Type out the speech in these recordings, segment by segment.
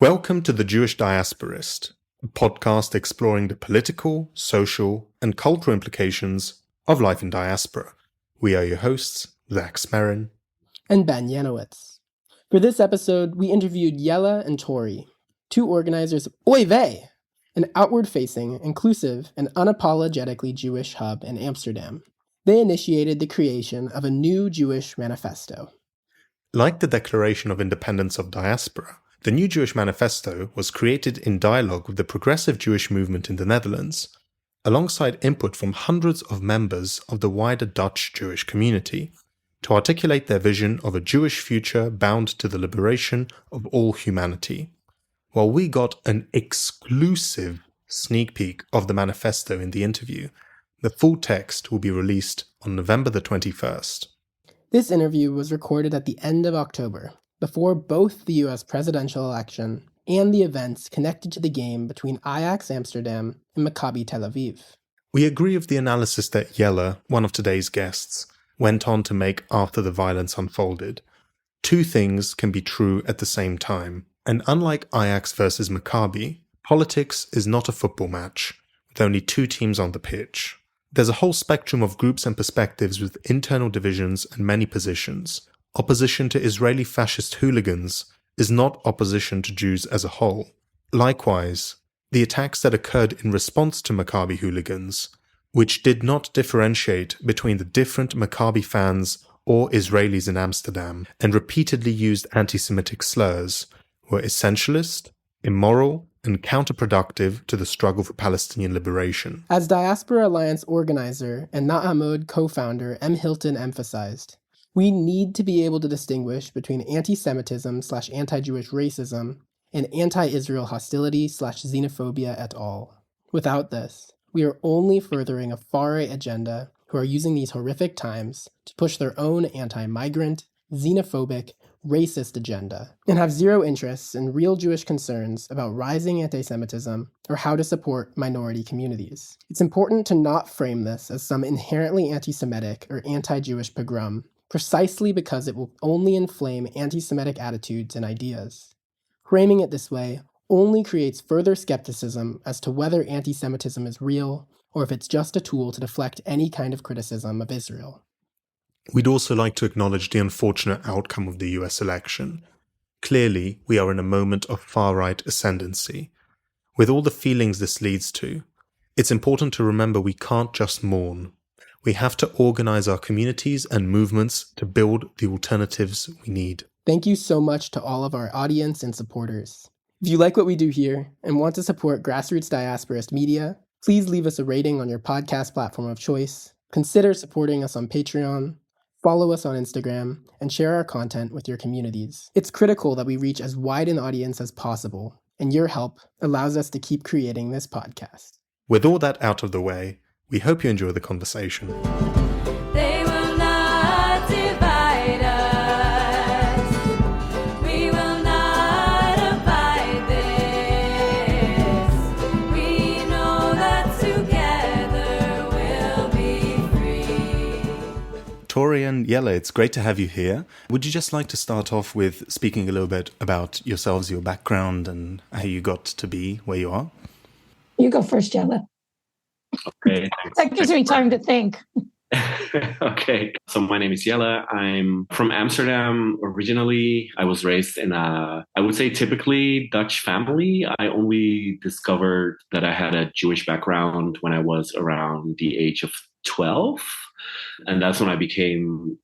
Welcome to the Jewish Diasporist, a podcast exploring the political, social, and cultural implications of life in diaspora. We are your hosts, Zach Smerin and Ben Yanowitz. For this episode, we interviewed Jelle and Tori, two organizers of Oy Vey, an outward-facing, inclusive, and unapologetically Jewish hub in Amsterdam. They initiated the creation of a new Jewish manifesto. Like the Declaration of Independence of Diaspora, the New Jewish Manifesto was created in dialogue with the progressive Jewish movement in the Netherlands, alongside input from hundreds of members of the wider Dutch Jewish community, to articulate their vision of a Jewish future bound to the liberation of all humanity. While we got an exclusive sneak peek of the manifesto in the interview, the full text will be released on November the 21st. This interview was recorded at the end of October, before both the US presidential election and the events connected to the game between Ajax Amsterdam and Maccabi Tel Aviv. We agree with the analysis that Jelle, one of today's guests, went on to make after the violence unfolded. Two things can be true at the same time, and unlike Ajax versus Maccabi, politics is not a football match, with only two teams on the pitch. There's a whole spectrum of groups and perspectives with internal divisions and many positions. Opposition to Israeli fascist hooligans is not opposition to Jews as a whole. Likewise, the attacks that occurred in response to Maccabi hooligans, which did not differentiate between the different Maccabi fans or Israelis in Amsterdam and repeatedly used anti-Semitic slurs, were essentialist, immoral, and counterproductive to the struggle for Palestinian liberation. As Diaspora Alliance organizer and Na'amod co-founder M. Hilton emphasized, we need to be able to distinguish between anti-Semitism/anti-Jewish racism and anti-Israel hostility/xenophobia et al. Without this, we are only furthering a far-right agenda who are using these horrific times to push their own anti-migrant, xenophobic, racist agenda, and have zero interests in real Jewish concerns about rising anti-Semitism or how to support minority communities. It's important to not frame this as some inherently anti-Semitic or anti-Jewish pogrom, precisely because it will only inflame anti-Semitic attitudes and ideas. Framing it this way only creates further skepticism as to whether anti-Semitism is real or if it's just a tool to deflect any kind of criticism of Israel. We'd also like to acknowledge the unfortunate outcome of the US election. Clearly, we are in a moment of far-right ascendancy. With all the feelings this leads to, it's important to remember we can't just mourn. We have to organize our communities and movements to build the alternatives we need. Thank you so much to all of our audience and supporters. If you like what we do here and want to support grassroots diasporist media, please leave us a rating on your podcast platform of choice, consider supporting us on Patreon, follow us on Instagram, and share our content with your communities. It's critical that we reach as wide an audience as possible, and your help allows us to keep creating this podcast. With all that out of the way, we hope you enjoy the conversation. They will not divide us. We will not abide this. We know that together we'll be free. Tori and Jelle, it's great to have you here. Would you just like to start off with speaking a little bit about yourselves, your background, and how you got to be where you are? You go first, Jelle. Okay. That gives me time to think. Okay. So my name is Jelle. I'm from Amsterdam originally. I was raised in I would say typically Dutch family. I only discovered that I had a Jewish background when I was around the age of 12. And that's when I became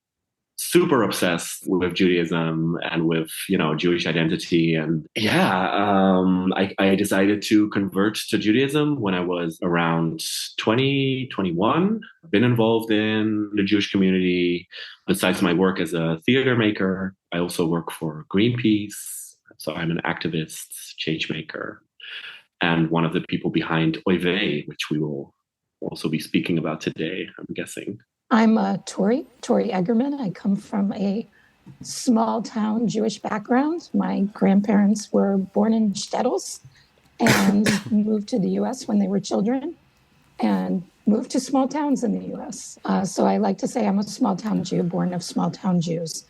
super obsessed with Judaism and with, Jewish identity. And I decided to convert to Judaism when I was around 20, 21. I've been involved in the Jewish community. Besides my work as a theater maker, I also work for Greenpeace. So I'm an activist, change maker, and one of the people behind Oy Vey, which we will also be speaking about today, I'm guessing. I'm Tori Eggerman. I come from a small town Jewish background. My grandparents were born in Stettles and moved to the U.S. when they were children and moved to small towns in the U.S. So I like to say I'm a small town Jew, born of small town Jews.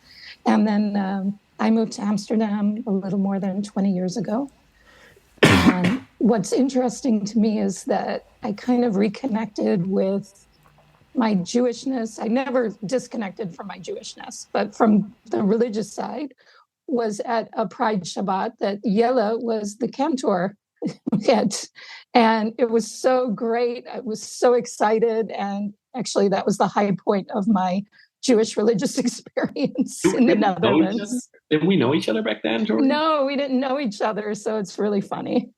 And then I moved to Amsterdam a little more than 20 years ago. And what's interesting to me is that I kind of reconnected with my Jewishness. I never disconnected from my Jewishness, but from the religious side was at a Pride Shabbat that Jelle was the cantor at. And it was so great. I was so excited. And actually, that was the high point of my Jewish religious experience in the Netherlands. Did we know each other back then, Tori? No, we didn't know each other. So it's really funny.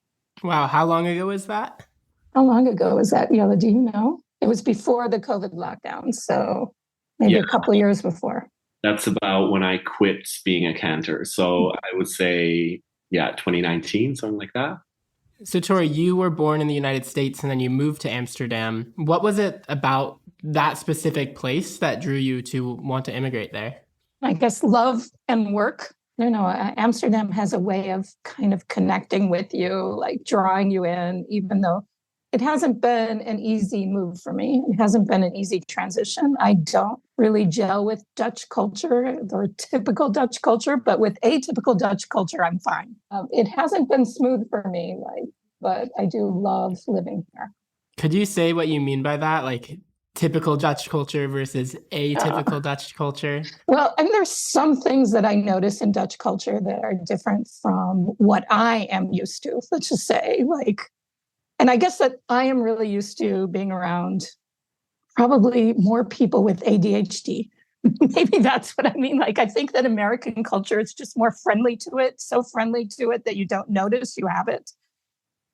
Wow. How long ago was that? How long ago was that, Jelle? Do you know? It was before the COVID lockdown. So maybe a couple of years before. That's about when I quit being a cantor. So I would say, 2019, something like that. So, Tori, you were born in the United States and then you moved to Amsterdam. What was it about that specific place that drew you to want to immigrate there? I guess love and work. Amsterdam has a way of kind of connecting with you, like drawing you in, even though it hasn't been an easy move for me. It hasn't been an easy transition. I don't really gel with Dutch culture, the typical Dutch culture, but with atypical Dutch culture, I'm fine. It hasn't been smooth for me, but I do love living here. Could you say what you mean by that? Like typical Dutch culture versus atypical Dutch culture? Well, and there's some things that I notice in Dutch culture that are different from what I am used to. Let's just say, and I guess that I am really used to being around probably more people with ADHD. Maybe that's what I mean. I think that American culture is just more friendly to it, so friendly to it that you don't notice you have it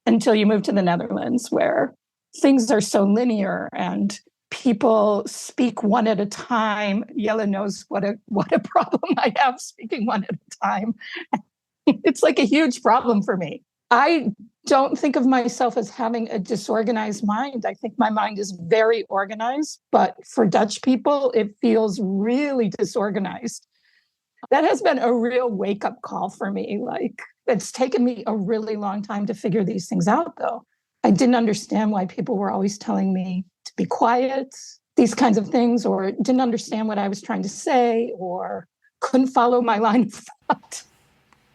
until you move to the Netherlands, where things are so linear and people speak one at a time. Jelle knows what a problem I have speaking one at a time. It's like a huge problem for me. I don't think of myself as having a disorganized mind. I think my mind is very organized, but for Dutch people, it feels really disorganized. That has been a real wake-up call for me. It's taken me a really long time to figure these things out, though. I didn't understand why people were always telling me to be quiet, these kinds of things, or didn't understand what I was trying to say, or couldn't follow my line of thought.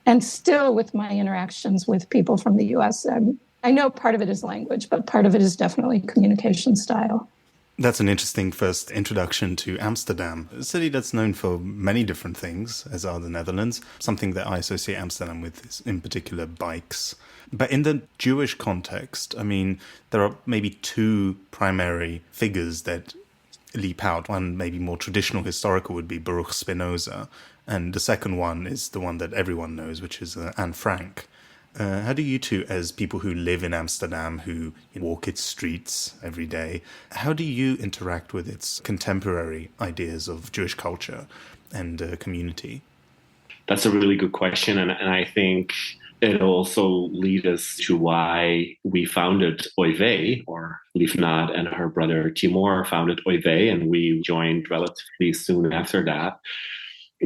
And still with my interactions with people from the US, I know part of it is language, but part of it is definitely communication style. That's an interesting first introduction to Amsterdam, a city that's known for many different things, as are the Netherlands. Something that I associate Amsterdam with is, in particular, bikes. But in the Jewish context, there are maybe two primary figures that leap out. One, maybe more traditional historical, would be Baruch Spinoza. And the second one is the one that everyone knows, which is Anne Frank. How do you two, as people who live in Amsterdam, who walk its streets every day, how do you interact with its contemporary ideas of Jewish culture and community? That's a really good question. And I think it also leads us to why we founded Oy Vey, or Livnat and her brother Timur founded Oy Vey, and we joined relatively soon after that.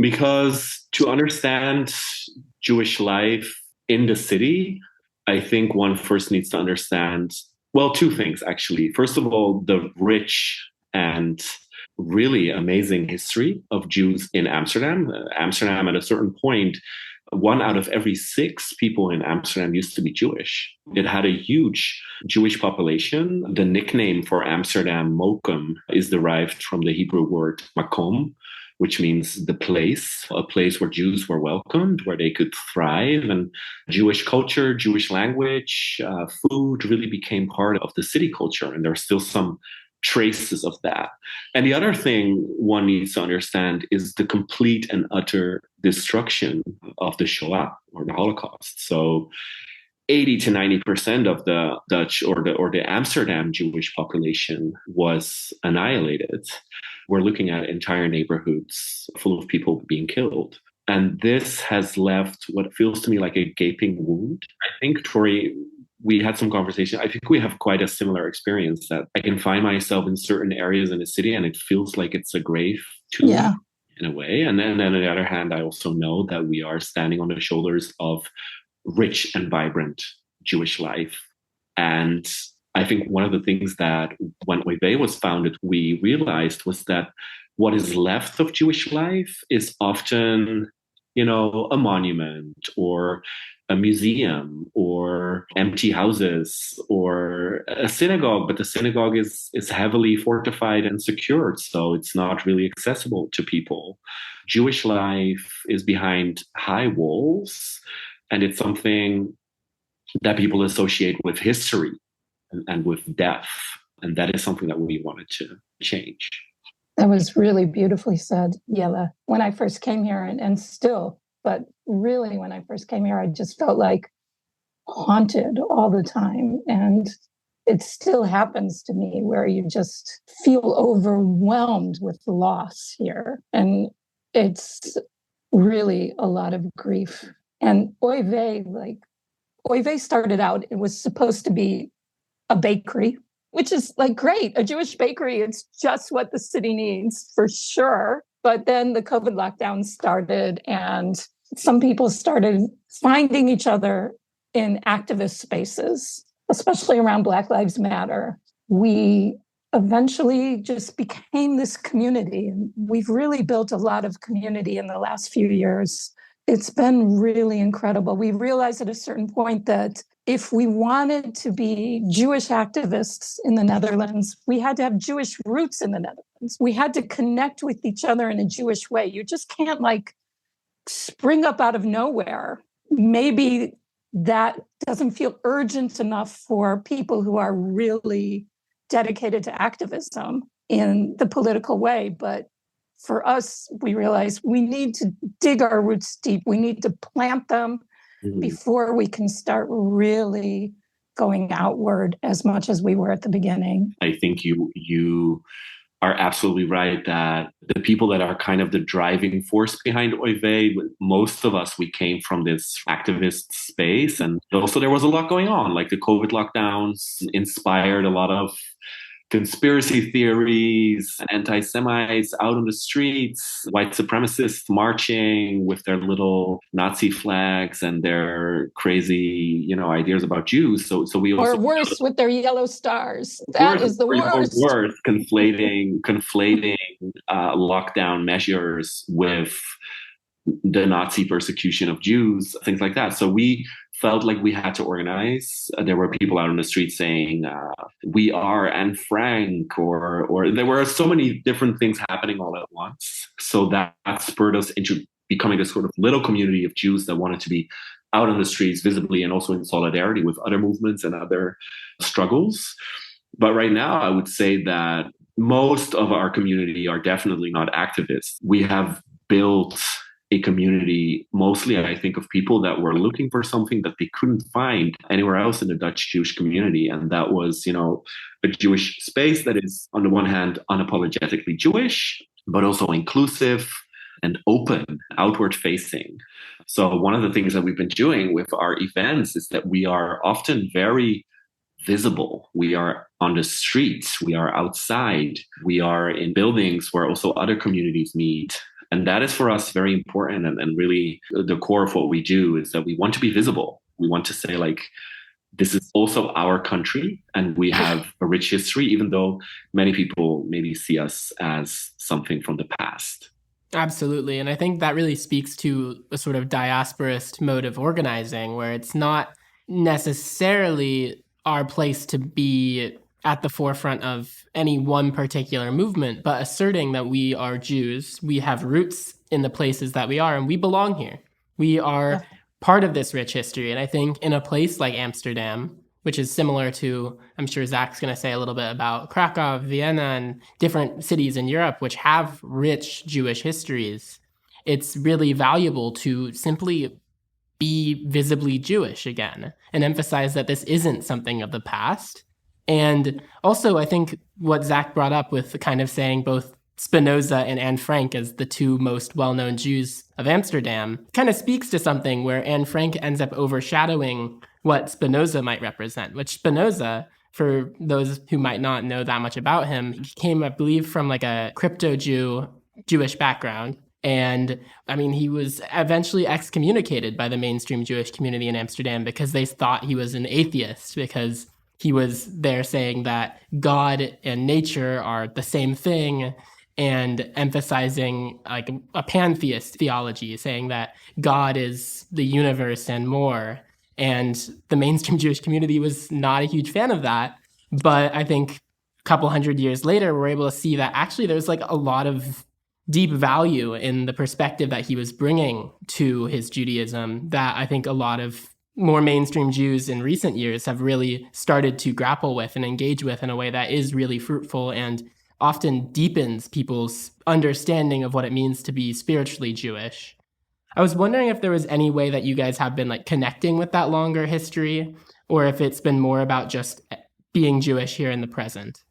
Because to understand Jewish life in the city, I think one first needs to understand, two things, actually. First of all, the rich and really amazing history of Jews in Amsterdam. Amsterdam, at a certain point, 1 out of every 6 people in Amsterdam used to be Jewish. It had a huge Jewish population. The nickname for Amsterdam, Mokum, is derived from the Hebrew word makom, which means the place, a place where Jews were welcomed, where they could thrive. And Jewish culture, Jewish language, food really became part of the city culture. And there are still some traces of that. And the other thing one needs to understand is the complete and utter destruction of the Shoah, or the Holocaust. So 80 to 90% of the Dutch or the Amsterdam Jewish population was annihilated. We're looking at entire neighborhoods full of people being killed. And this has left what feels to me like a gaping wound. I think, Tori, we had some conversation. I think we have quite a similar experience, that I can find myself in certain areas in the city and it feels like it's a grave too, in a way. And then on the other hand, I also know that we are standing on the shoulders of rich and vibrant Jewish life. And I think one of the things that when Oy Vey was founded, we realized was that what is left of Jewish life is often a monument or a museum or empty houses or a synagogue, but the synagogue is heavily fortified and secured, so it's not really accessible to people. Jewish life is behind high walls, and it's something that people associate with history and with death. And that is something that we wanted to change. That was really beautifully said, Jelle. When I first came here, and still, but really when I first came here, I just felt like haunted all the time. And it still happens to me where you just feel overwhelmed with loss here. And it's really a lot of grief. And Oy Vey started out, it was supposed to be a bakery, which is like great, a Jewish bakery. It's just what the city needs for sure. But then the COVID lockdown started and some people started finding each other in activist spaces, especially around Black Lives Matter. We eventually just became this community. And we've really built a lot of community in the last few years. It's been really incredible. We realized at a certain point that if we wanted to be Jewish activists in the Netherlands, we had to have Jewish roots in the Netherlands. We had to connect with each other in a Jewish way. You just can't spring up out of nowhere. Maybe that doesn't feel urgent enough for people who are really dedicated to activism in the political way. But for us, we realized we need to dig our roots deep. We need to plant them before we can start really going outward as much as we were at the beginning. I think you are absolutely right that the people that are kind of the driving force behind Oy Vey, most of us, we came from this activist space. And also there was a lot going on, like the COVID lockdowns inspired a lot of conspiracy theories, anti-Semites out on the streets, white supremacists marching with their little Nazi flags and their crazy, ideas about Jews. So we also, or worse, with their yellow stars. That is the worst. Worse, conflating lockdown measures with the Nazi persecution of Jews, things like that. So we felt like we had to organize. There were people out on the street saying, we are Anne Frank, or there were so many different things happening all at once. So that spurred us into becoming a sort of little community of Jews that wanted to be out on the streets visibly and also in solidarity with other movements and other struggles. But right now, I would say that most of our community are definitely not activists. We have built a community, mostly, I think, of people that were looking for something that they couldn't find anywhere else in the Dutch Jewish community. And that was, a Jewish space that is, on the one hand, unapologetically Jewish, but also inclusive and open, outward facing. So one of the things that we've been doing with our events is that we are often very visible. We are on the streets, we are outside, we are in buildings where also other communities meet. And that is for us very important, and really the core of what we do is that we want to be visible. We want to say, this is also our country and we have a rich history, even though many people maybe see us as something from the past. Absolutely. And I think that really speaks to a sort of diasporist mode of organizing, where it's not necessarily our place to be at the forefront of any one particular movement, but asserting that we are Jews, we have roots in the places that we are, and we belong here. We are part of this rich history. And I think in a place like Amsterdam, which is similar to, I'm sure Zach's going to say a little bit about Krakow, Vienna, and different cities in Europe, which have rich Jewish histories, it's really valuable to simply be visibly Jewish again and emphasize that this isn't something of the past. And also, I think what Zach brought up with kind of saying both Spinoza and Anne Frank as the two most well-known Jews of Amsterdam kind of speaks to something where Anne Frank ends up overshadowing what Spinoza might represent, which Spinoza, for those who might not know that much about him, came, I believe, from a crypto-Jew Jewish background. And I mean, he was eventually excommunicated by the mainstream Jewish community in Amsterdam because they thought he was an atheist, because he was there saying that God and nature are the same thing. and emphasizing like a pantheist theology, saying that God is the universe and more. And the mainstream Jewish community was not a huge fan of that. But I think a couple hundred years later, we're able to see that actually there's like a lot of deep value in the perspective that he was bringing to his Judaism that I think a lot of more mainstream Jews in recent years have really started to grapple with and engage with in a way that is really fruitful and often deepens people's understanding of what it means to be spiritually Jewish. I was wondering if there was any way that you guys have been like connecting with that longer history, or if it's been more about just being Jewish here in the present.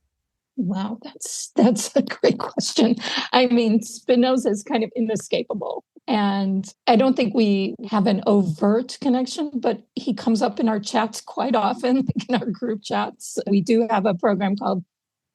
Wow, that's a great question. I mean, Spinoza is kind of inescapable. And I don't think we have an overt connection, but he comes up in our chats quite often, like in our group chats. We do have a program called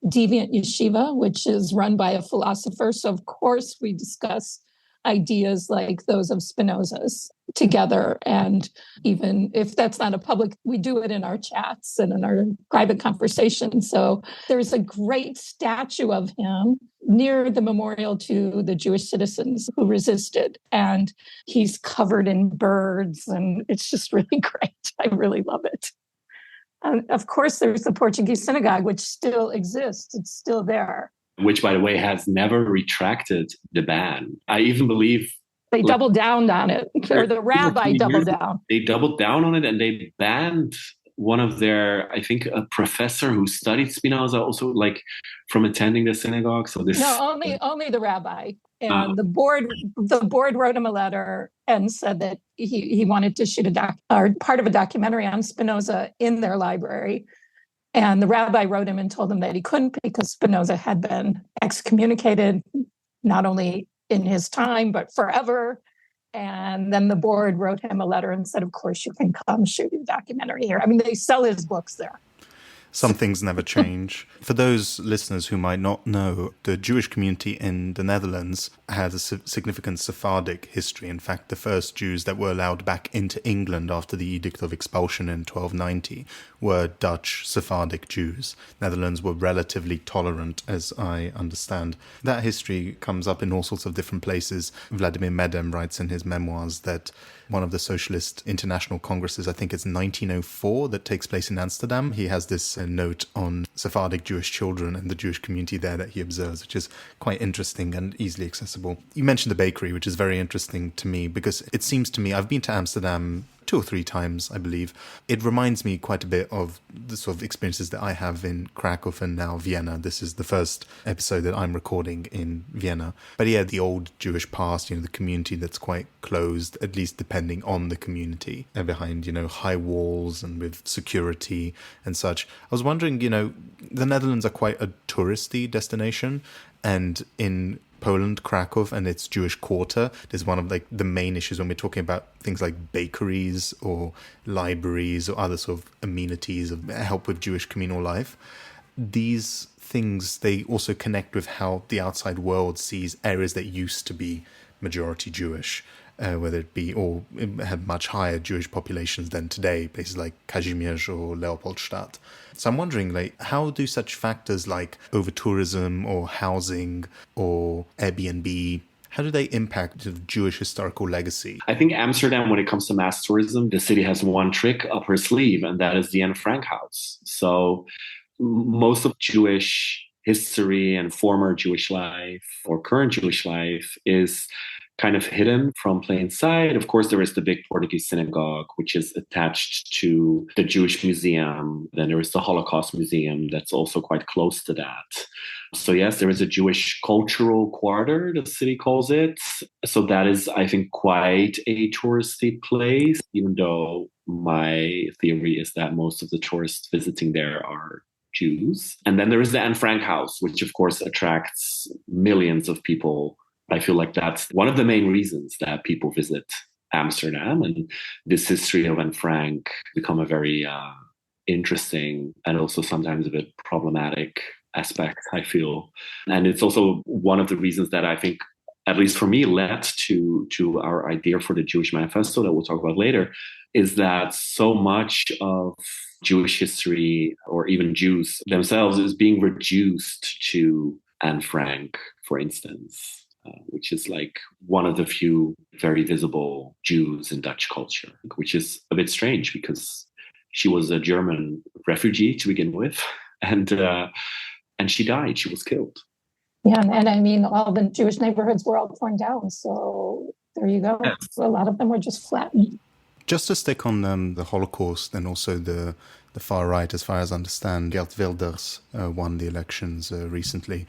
Deviant Yeshiva, which is run by a philosopher. So, of course, we discuss ideas like those of Spinoza's together. And even if that's not a public, we do it in our chats and in our private conversations. So there's a great statue of him near the memorial to the Jewish citizens who resisted. And he's covered in birds, and it's just really great. I really love it. And of course, there's the Portuguese synagogue, which still exists. It's still there. Which, by the way, has never retracted the ban. I even believe they doubled down on it, or the rabbi doubled down. They doubled down on it, and they banned one of their, I think, a professor who studied Spinoza also, like, from attending the synagogue. So this only the rabbi. And the board wrote him a letter and said that he wanted to shoot part of a documentary on Spinoza in their library. And the rabbi wrote him and told him that he couldn't because Spinoza had been excommunicated, not only in his time, but forever. And then the board wrote him a letter and said, of course, you can come shoot your documentary here. I mean, they sell his books there. Some things never change. For those listeners who might not know, the Jewish community in the Netherlands has a significant Sephardic history. In fact, the first Jews that were allowed back into England after the Edict of Expulsion in 1290 were Dutch Sephardic Jews. Netherlands were relatively tolerant, as I understand. That history comes up in all sorts of different places. Vladimir Medem writes in his memoirs that one of the Socialist International Congresses, I think it's 1904, that takes place in Amsterdam. He has this note on Sephardic Jewish children and the Jewish community there that he observes, which is quite interesting and easily accessible. You mentioned the bakery, which is very interesting to me because it seems to me, I've been to Amsterdam 2 or 3 times, I believe. It reminds me quite a bit of the sort of experiences that I have in Krakow and now Vienna. This is the first episode that I'm recording in Vienna. But yeah, the old Jewish past, the community that's quite closed, at least depending on the community, and behind, high walls and with security and such. I was wondering, the Netherlands are quite a touristy destination, and in Poland, Krakow, and its Jewish quarter is one of the main issues when we're talking about things like bakeries or libraries or other sort of amenities of help with Jewish communal life. These things, they also connect with how the outside world sees areas that used to be majority Jewish, whether it be or it had much higher Jewish populations than today, places like Kazimierz or Leopoldstadt. So I'm wondering, how do such factors like over-tourism or housing or Airbnb, how do they impact the Jewish historical legacy? I think Amsterdam, when it comes to mass tourism, the city has one trick up her sleeve, and that is the Anne Frank house. So most of Jewish history and former Jewish life or current Jewish life is kind of hidden from plain sight. Of course, there is the big Portuguese synagogue, which is attached to the Jewish museum. Then there is the Holocaust Museum that's also quite close to that. So yes, there is a Jewish cultural quarter, the city calls it. So that is, I think, quite a touristy place, even though my theory is that most of the tourists visiting there are Jews. And then there is the Anne Frank house, which of course attracts millions of people. I feel like that's one of the main reasons that people visit Amsterdam, and this history of Anne Frank become a very interesting and also sometimes a bit problematic aspect, I feel. And it's also one of the reasons that I think, at least for me, led to our idea for the Jewish Manifesto that we'll talk about later, is that so much of Jewish history, or even Jews themselves, is being reduced to Anne Frank for instance, which is like one of the few very visible Jews in Dutch culture, which is a bit strange because she was a German refugee to begin with, and she died. She was killed. Yeah, and I mean, all the Jewish neighborhoods were all torn down. So there you go. Yes. A lot of them were just flattened. Just to stick on the Holocaust and also the far right, as far as I understand, Geert Wilders won the elections recently.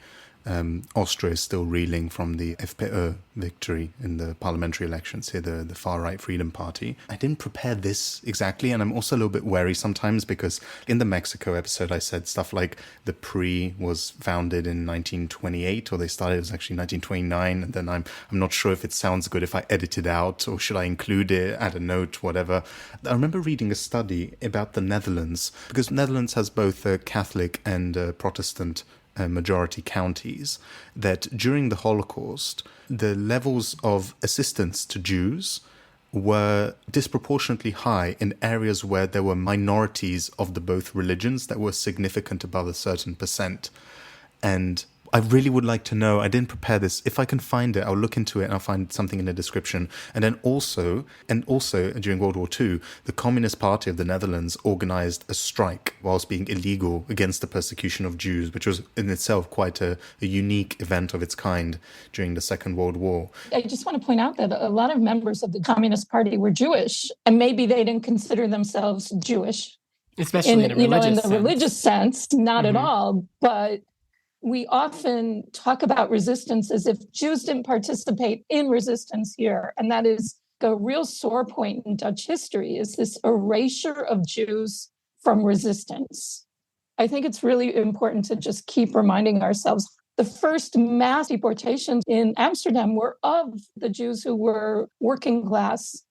Austria is still reeling from the FPÖ victory in the parliamentary elections here, the far-right Freedom Party. I didn't prepare this exactly, and I'm also a little bit wary sometimes because in the Mexico episode I said stuff like the PRI was founded in 1928, or they started, it was actually 1929, and then I'm not sure if it sounds good if I edit it out, or should I include it, add a note, whatever. I remember reading a study about the Netherlands, because Netherlands has both a Catholic and a Protestant majority counties, that during the Holocaust, the levels of assistance to Jews were disproportionately high in areas where there were minorities of the both religions that were significant above a certain percent. And I really would like to know, I didn't prepare this, if I can find it, I'll look into it and I'll find something in the description. And then also during World War II, the Communist Party of the Netherlands organized a strike whilst being illegal against the persecution of Jews, which was in itself quite a unique event of its kind during the Second World War. I just want to point out that a lot of members of the Communist Party were Jewish, and maybe they didn't consider themselves Jewish. Especially in a religious sense. Religious sense, not at all, but we often talk about resistance as if Jews didn't participate in resistance here. And that is a real sore point in Dutch history, is this erasure of Jews from resistance. I think it's really important to just keep reminding ourselves the first mass deportations in Amsterdam were of the Jews who were working class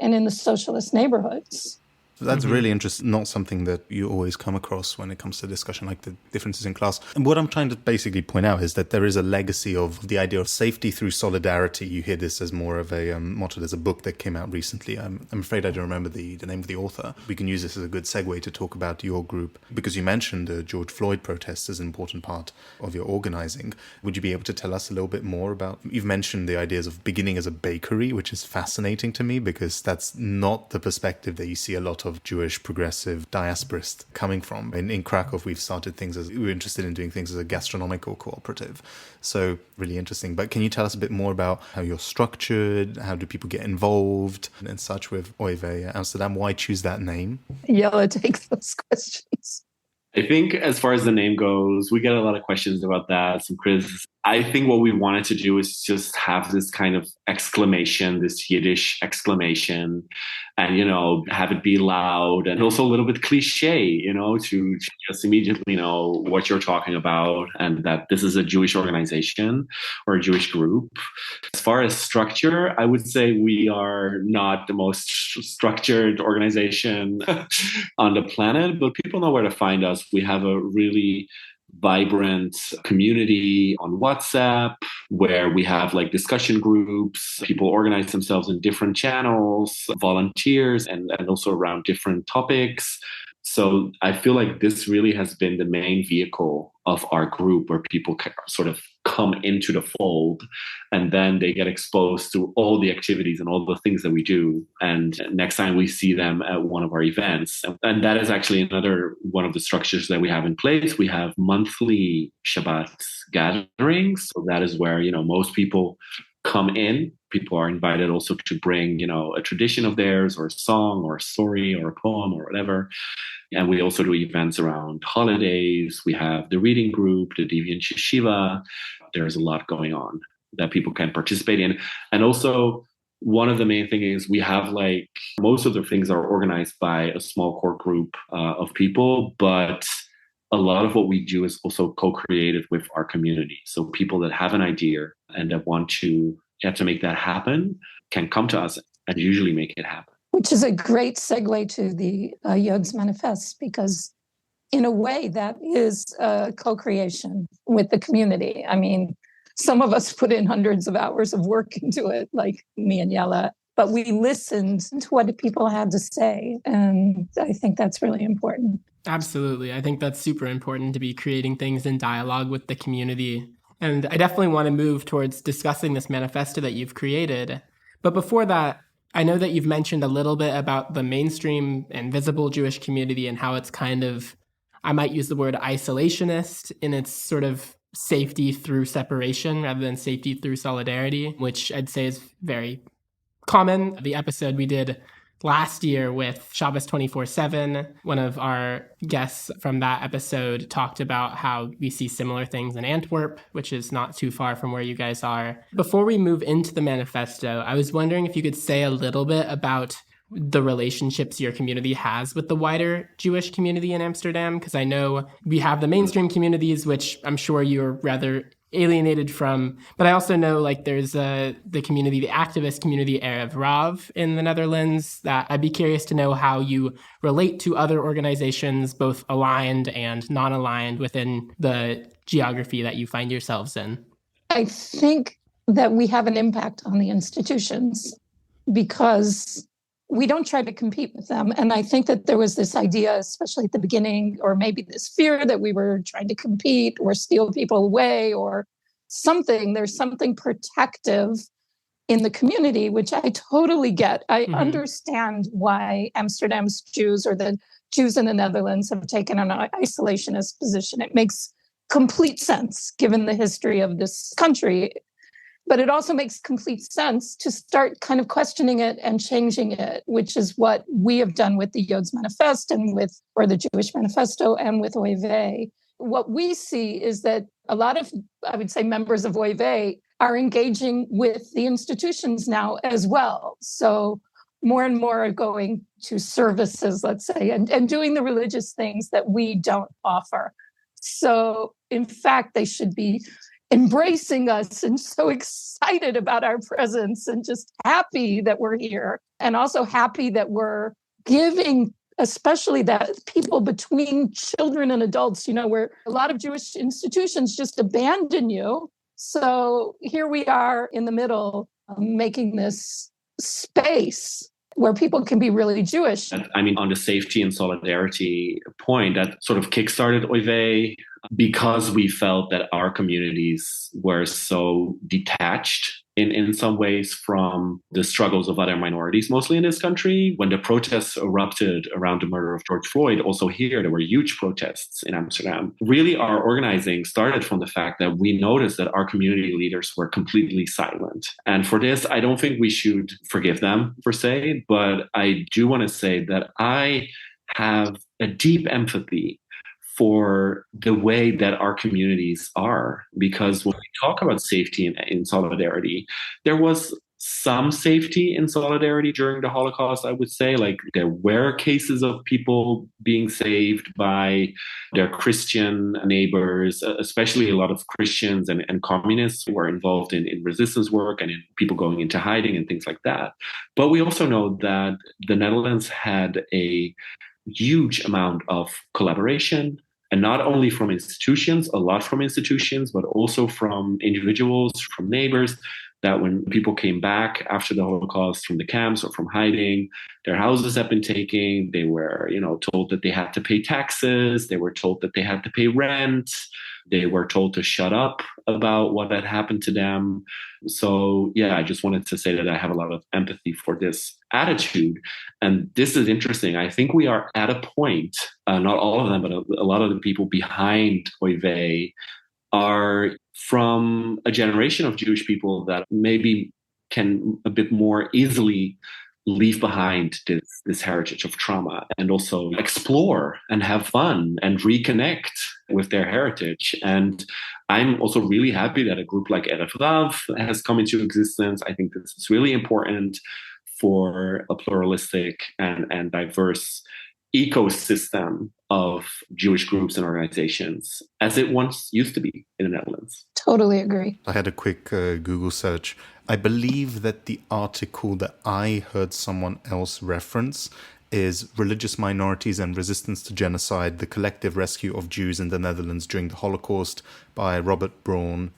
and in the socialist neighborhoods. That's really interesting, not something that you always come across when it comes to discussion like the differences in class. And what I'm trying to basically point out is that there is a legacy of the idea of safety through solidarity. You hear this as more of a motto. There's a book that came out recently. I'm afraid I don't remember the name of the author. We can use this as a good segue to talk about your group, because you mentioned the George Floyd protests as an important part of your organizing. Would you be able to tell us a little bit more about, you've mentioned the ideas of beginning as a bakery, which is fascinating to me because that's not the perspective that you see a lot of Jewish progressive diasporists coming from. In Krakow, we've started things as, we're interested in doing things as a gastronomical cooperative. So really interesting. But can you tell us a bit more about how you're structured? How do people get involved and such with Oy Vey Amsterdam? Why choose that name? Jelle takes those questions. I think as far as the name goes, we get a lot of questions about that, some criticism. I think what we wanted to do is just have this kind of exclamation, this Yiddish exclamation, and, have it be loud and also a little bit cliche, to just immediately know what you're talking about and that this is a Jewish organization or a Jewish group. As far as structure, I would say we are not the most structured organization on the planet, but people know where to find us. We have a really vibrant community on WhatsApp where we have like discussion groups. People organize themselves in different channels, volunteers, and also around different topics. So I feel like this really has been the main vehicle of our group, where people sort of come into the fold and then they get exposed to all the activities and all the things that we do. And next time we see them at one of our events. And that is actually another one of the structures that we have in place. We have monthly Shabbat gatherings. So that is where, most people come in. People are invited also to bring, a tradition of theirs or a song or a story or a poem or whatever. And we also do events around holidays. We have the reading group, the Deviant Yeshiva. There's a lot going on that people can participate in. And also, one of the main things is we have most of the things are organized by a small core group of people, but a lot of what we do is also co-created with our community. So people that have an idea and that want to make that happen can come to us and usually make it happen. Which is a great segue to the Jewish Manifest, because in a way that is co-creation with the community. I mean, some of us put in hundreds of hours of work into it, like me and Jelle, but we listened to what the people had to say. And I think that's really important. Absolutely. I think that's super important, to be creating things in dialogue with the community. And I definitely want to move towards discussing this manifesto that you've created. But before that, I know that you've mentioned a little bit about the mainstream and visible Jewish community and how it's kind of, I might use the word isolationist in its sort of safety through separation rather than safety through solidarity, which I'd say is very common. The episode we did last year with Shabbos 24/7, one of our guests from that episode talked about how we see similar things in Antwerp, which is not too far from where you guys are. Before we move into the manifesto, I was wondering if you could say a little bit about the relationships your community has with the wider Jewish community in Amsterdam, because I know we have the mainstream communities, which I'm sure you're rather alienated from, but I also know like there's the community, the activist community Erev Rav in the Netherlands, that I'd be curious to know how you relate to other organizations, both aligned and non-aligned within the geography that you find yourselves in. I think that we have an impact on the institutions because we don't try to compete with them. And I think that there was this idea, especially at the beginning, or maybe this fear that we were trying to compete or steal people away or something. There's something protective in the community, which I totally get. I understand why Amsterdam's Jews or the Jews in the Netherlands have taken an isolationist position. It makes complete sense given the history of this country. But it also makes complete sense to start kind of questioning it and changing it, which is what we have done with the Jood's Manifest or the Jewish Manifesto and with Oy Vey. What we see is that a lot of, I would say, members of Oy Vey are engaging with the institutions now as well. So more and more are going to services, let's say, and doing the religious things that we don't offer. So in fact, they should be embracing us and so excited about our presence and just happy that we're here and also happy that we're giving, especially that people between children and adults, where a lot of Jewish institutions just abandon you. So here we are in the middle, making this space where people can be really Jewish. I mean, on the safety and solidarity point, that sort of kickstarted Oy Vey because we felt that our communities were so detached in some ways from the struggles of other minorities, mostly in this country. When the protests erupted around the murder of George Floyd, also here, there were huge protests in Amsterdam. Really, our organizing started from the fact that we noticed that our community leaders were completely silent. And for this, I don't think we should forgive them, per se, but I do want to say that I have a deep empathy for the way that our communities are. Because when we talk about safety and in solidarity, there was some safety in solidarity during the Holocaust, I would say. Like there were cases of people being saved by their Christian neighbors, especially a lot of Christians and communists who were involved in resistance work and in people going into hiding and things like that. But we also know that the Netherlands had a huge amount of collaboration, and not only from institutions, a lot from institutions, but also from individuals, from neighbors, that when people came back after the Holocaust from the camps or from hiding, their houses had been taken. They were, told that they had to pay taxes. They were told that they had to pay rent. They were told to shut up about what had happened to them. So, I just wanted to say that I have a lot of empathy for this attitude. And this is interesting. I think we are at a point, not all of them, but a lot of the people behind Oy Vey are from a generation of Jewish people that maybe can a bit more easily leave behind this heritage of trauma and also explore and have fun and reconnect with their heritage. And I'm also really happy that a group like Erev Rav has come into existence. I think this is really important for a pluralistic and diverse ecosystem of Jewish groups and organizations, as it once used to be in the Netherlands. Totally agree. I had a quick Google search. I believe that the article that I heard someone else reference is Religious Minorities and Resistance to Genocide, the Collective Rescue of Jews in the Netherlands During the Holocaust by Robert Brown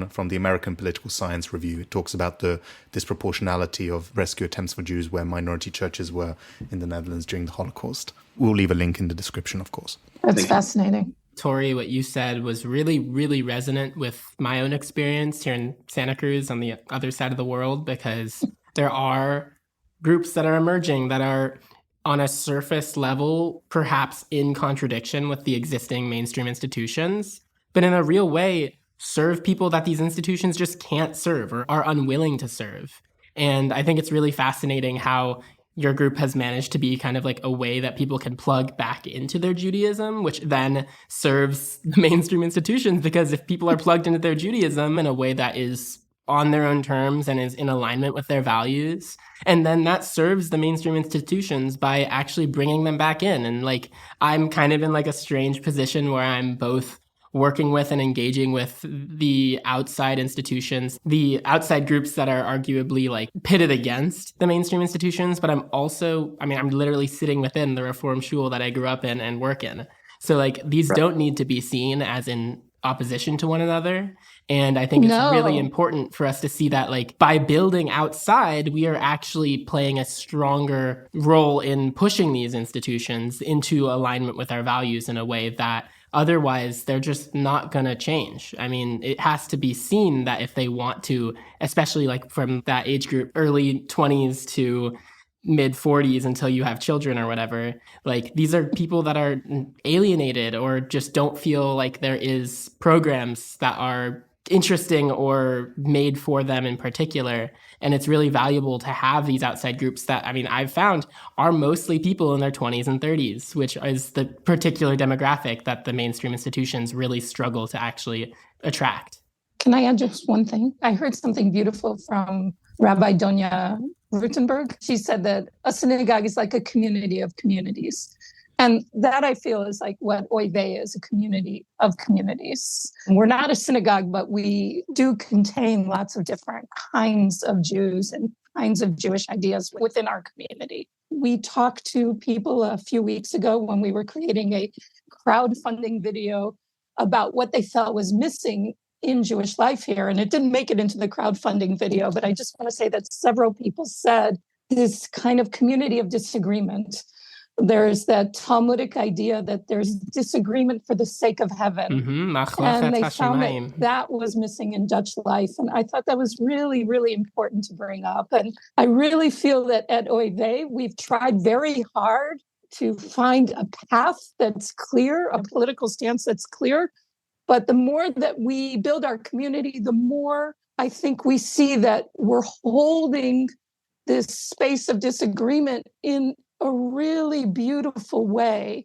from the American Political Science Review. It talks about the disproportionality of rescue attempts for Jews where minority churches were in the Netherlands during the Holocaust. We'll leave a link in the description, of course. That's fascinating. Tori, what you said was really, really resonant with my own experience here in Santa Cruz on the other side of the world, because there are groups that are emerging that are on a surface level, perhaps in contradiction with the existing mainstream institutions, but in a real way serve people that these institutions just can't serve or are unwilling to serve. And I think it's really fascinating how your group has managed to be kind of like a way that people can plug back into their Judaism, which then serves the mainstream institutions, because if people are plugged into their Judaism in a way that is on their own terms and is in alignment with their values, and then that serves the mainstream institutions by actually bringing them back in. And like, I'm kind of in like a strange position where I'm both working with and engaging with the outside institutions, the outside groups that are arguably like pitted against the mainstream institutions. But I'm also, I mean, I'm literally sitting within the Reform shul that I grew up in and work in. So like, these don't need to be seen as in opposition to one another. And I think it's really important for us to see that, like, by building outside, we are actually playing a stronger role in pushing these institutions into alignment with our values in a way that otherwise they're just not going to change. I mean, it has to be seen that if they want to, especially like from that age group, early 20s to mid 40s until you have children or whatever, like these are people that are alienated or just don't feel like there is programs that are interesting or made for them in particular. And it's really valuable to have these outside groups that, I mean, I've found are mostly people in their 20s and 30s, which is the particular demographic that the mainstream institutions really struggle to actually attract. Can I add just one thing? I heard something beautiful from Rabbi Donya Rutenberg. She said that a synagogue is like a community of communities. And that, I feel, is like what Oy Vey is, a community of communities. We're not a synagogue, but we do contain lots of different kinds of Jews and kinds of Jewish ideas within our community. We talked to people a few weeks ago when we were creating a crowdfunding video about what they felt was missing in Jewish life here. And it didn't make it into the crowdfunding video, but I just want to say that several people said this kind of community of disagreement. There's that Talmudic idea that there's disagreement for the sake of heaven. Mm-hmm. And they found that was missing in Dutch life. And I thought that was really, really important to bring up. And I really feel that at Oy Vey, we've tried very hard to find a path that's clear, a political stance that's clear. But the more that we build our community, the more I think we see that we're holding this space of disagreement in a really beautiful way.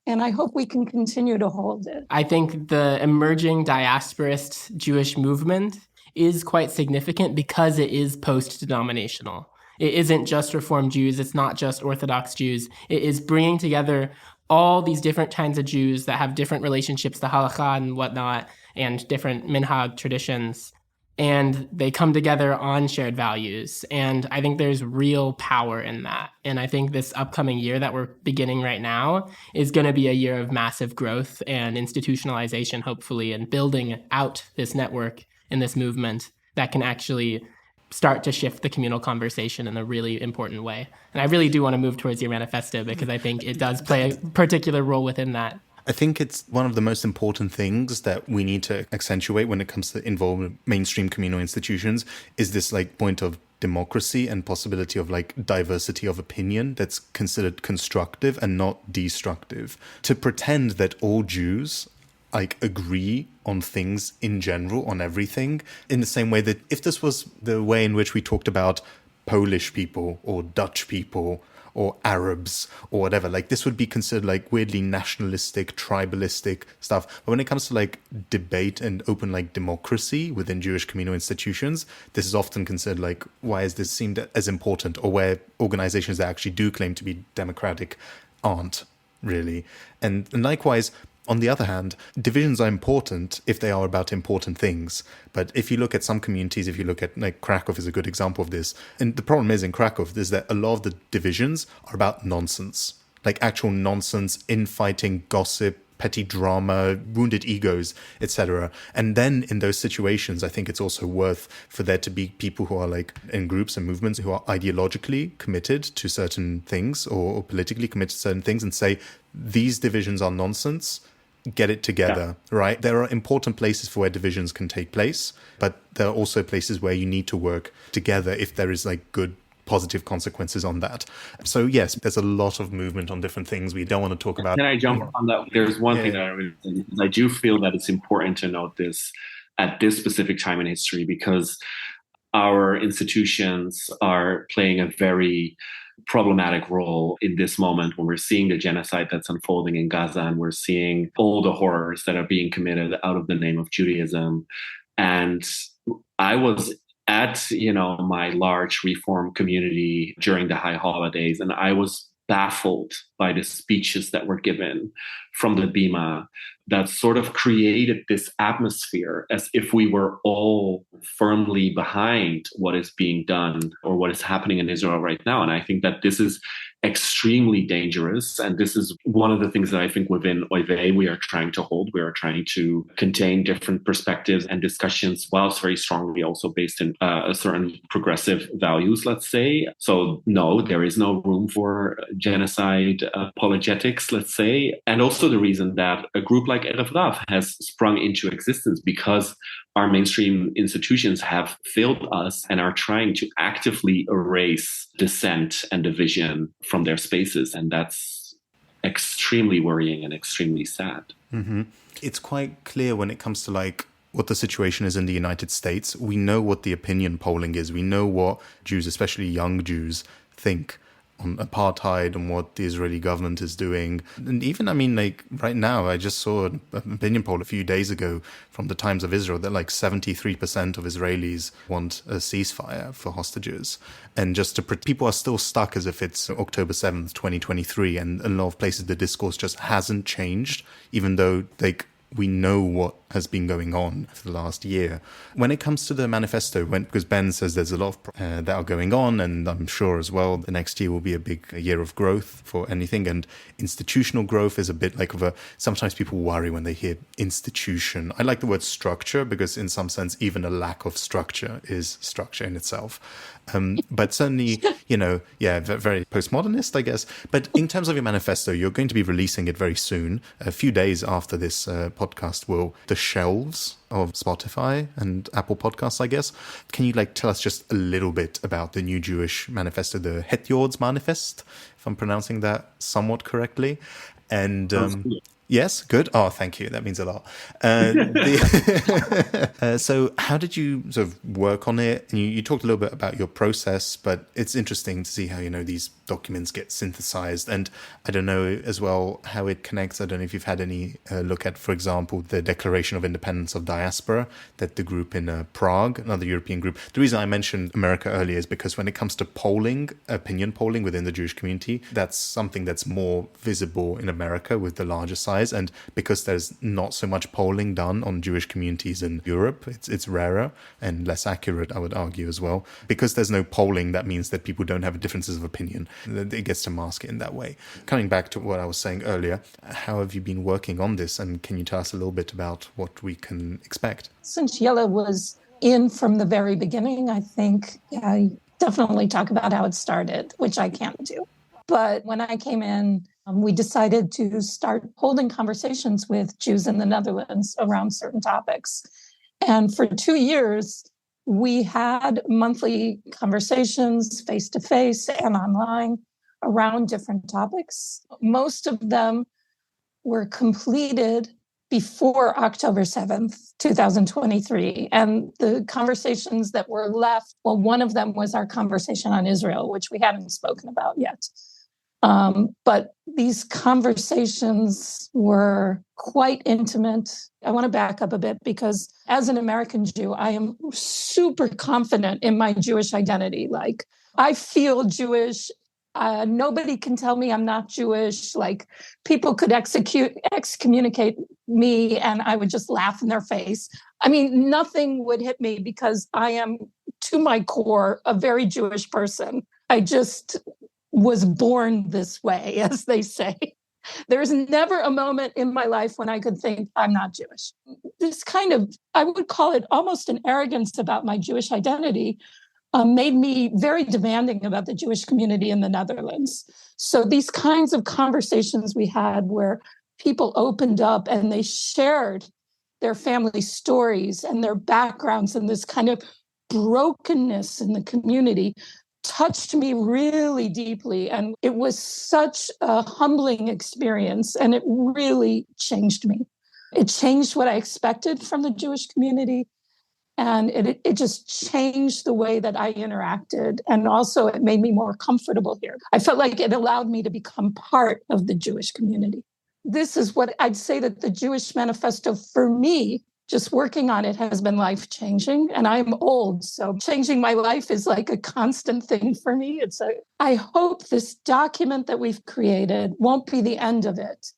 And I hope we can continue to hold it. I think the emerging diasporist Jewish movement is quite significant because it is post-denominational. It isn't just Reform Jews. It's not just Orthodox Jews. It is bringing together all these different kinds of Jews that have different relationships to halakha and whatnot, and different minhag traditions. And they come together on shared values. And I think there's real power in that. And I think this upcoming year that we're beginning right now is going to be a year of massive growth and institutionalization, hopefully, and building out this network and this movement that can actually start to shift the communal conversation in a really important way. And I really do want to move towards your manifesto because I think it does play a particular role within that. I think it's one of the most important things that we need to accentuate when it comes to involving mainstream communal institutions is this like point of democracy and possibility of like diversity of opinion that's considered constructive and not destructive. To pretend that all Jews like agree on things in general, on everything, in the same way that if this was the way in which we talked about Polish people or Dutch people or Arabs or whatever, like this would be considered like weirdly nationalistic, tribalistic stuff. But when it comes to like debate and open like democracy within Jewish communal institutions, this is often considered like, why is this seemed as important? Or where organizations that actually do claim to be democratic aren't really. And likewise, on the other hand, divisions are important if they are about important things. But if you look at some communities, if you look at like Krakow is a good example of this. And the problem is in Krakow is that a lot of the divisions are about nonsense, like actual nonsense, infighting, gossip, petty drama, wounded egos, etc. And then in those situations, I think it's also worth for there to be people who are like in groups and movements who are ideologically committed to certain things or politically committed to certain things and say, these divisions are nonsense. get it together, right? There are important places for where divisions can take place, but there are also places where you need to work together if there is like good positive consequences on that. So yes, there's a lot of movement on different things. We don't want to talk about. Can I jump on that? There's one thing Yeah. that I really think, because I do feel that it's important to note this at this specific time in history, because our institutions are playing a very problematic role in this moment when we're seeing the genocide that's unfolding in Gaza, and we're seeing all the horrors that are being committed out of the name of Judaism. And I was at, my large Reform community during the high holidays, and I was baffled by the speeches that were given from the Bima that sort of created this atmosphere as if we were all firmly behind what is being done or what is happening in Israel right now. And I think that this is extremely dangerous. And this is one of the things that I think within Oy Vey we are trying to hold. We are trying to contain different perspectives and discussions, whilst very strongly also based in a certain progressive values, let's say. So no, there is no room for genocide apologetics, let's say. And also the reason that a group like Erev Rav has sprung into existence, because our mainstream institutions have failed us and are trying to actively erase dissent and division from their spaces. And that's extremely worrying and extremely sad. Mm-hmm. It's quite clear when it comes to like what the situation is in the United States. We know what the opinion polling is. We know what Jews, especially young Jews, think on apartheid and what the Israeli government is doing. And even, like right now, I just saw an opinion poll a few days ago from the Times of Israel that like 73% of Israelis want a ceasefire for hostages. And just people are still stuck as if it's October 7th, 2023. And in a lot of places, the discourse just hasn't changed, even though we know what has been going on for the last year. When it comes to the manifesto, because Ben says there's a lot of that are going on, and I'm sure as well the next year will be a big year of growth for anything, and institutional growth is a bit like sometimes people worry when they hear institution. I like the word structure, because in some sense even a lack of structure is structure in itself. But certainly, very postmodernist, I guess. But in terms of your manifesto, you're going to be releasing it very soon. A few days after this podcast the shelves of Spotify and Apple Podcasts, I guess. Can you tell us just a little bit about the New Jewish Manifesto, the Het Jords Manifest, if I'm pronouncing that somewhat correctly? And yes, good. Oh, thank you. That means a lot. So how did you sort of work on it? And you talked a little bit about your process, but it's interesting to see how, these documents get synthesized. And I don't know as well how it connects. I don't know if you've had any look at, for example, the Declaration of Independence of Diaspora that the group in Prague, another European group. The reason I mentioned America earlier is because when it comes to polling, opinion polling within the Jewish community, that's something that's more visible in America with the larger size. And because there's not so much polling done on Jewish communities in Europe, it's rarer and less accurate, I would argue as well. Because there's no polling, that means that people don't have differences of opinion. It gets to mask it in that way. Coming back to what I was saying earlier, how have you been working on this? And can you tell us a little bit about what we can expect? Since Jelle was in from the very beginning, I think I definitely talk about how it started, which I can't do. But when I came in, we decided to start holding conversations with Jews in the Netherlands around certain topics. And for 2 years, we had monthly conversations face-to-face and online around different topics. Most of them were completed before October 7th, 2023. And the conversations that were left, well, one of them was our conversation on Israel, which we hadn't spoken about yet. But these conversations were quite intimate. I want to back up a bit because as an American Jew, I am super confident in my Jewish identity. I feel Jewish. Nobody can tell me I'm not Jewish. People could excommunicate me and I would just laugh in their face. I mean, nothing would hit me because I am, to my core, a very Jewish person. I just was born this way, as they say. There's never a moment in my life when I could think I'm not Jewish. This kind of, I would call it almost an arrogance about my Jewish identity, made me very demanding about the Jewish community in the Netherlands. So these kinds of conversations we had where people opened up and they shared their family stories and their backgrounds, and this kind of brokenness in the community touched me really deeply. And it was such a humbling experience, and it really changed me. It changed what I expected from the Jewish community. And it just changed the way that I interacted. And also it made me more comfortable here. I felt like it allowed me to become part of the Jewish community. This is what I'd say that the Jewish Manifesto, for me, just working on it has been life-changing. And I'm old, so changing my life is like a constant thing for me. I hope this document that we've created won't be the end of it,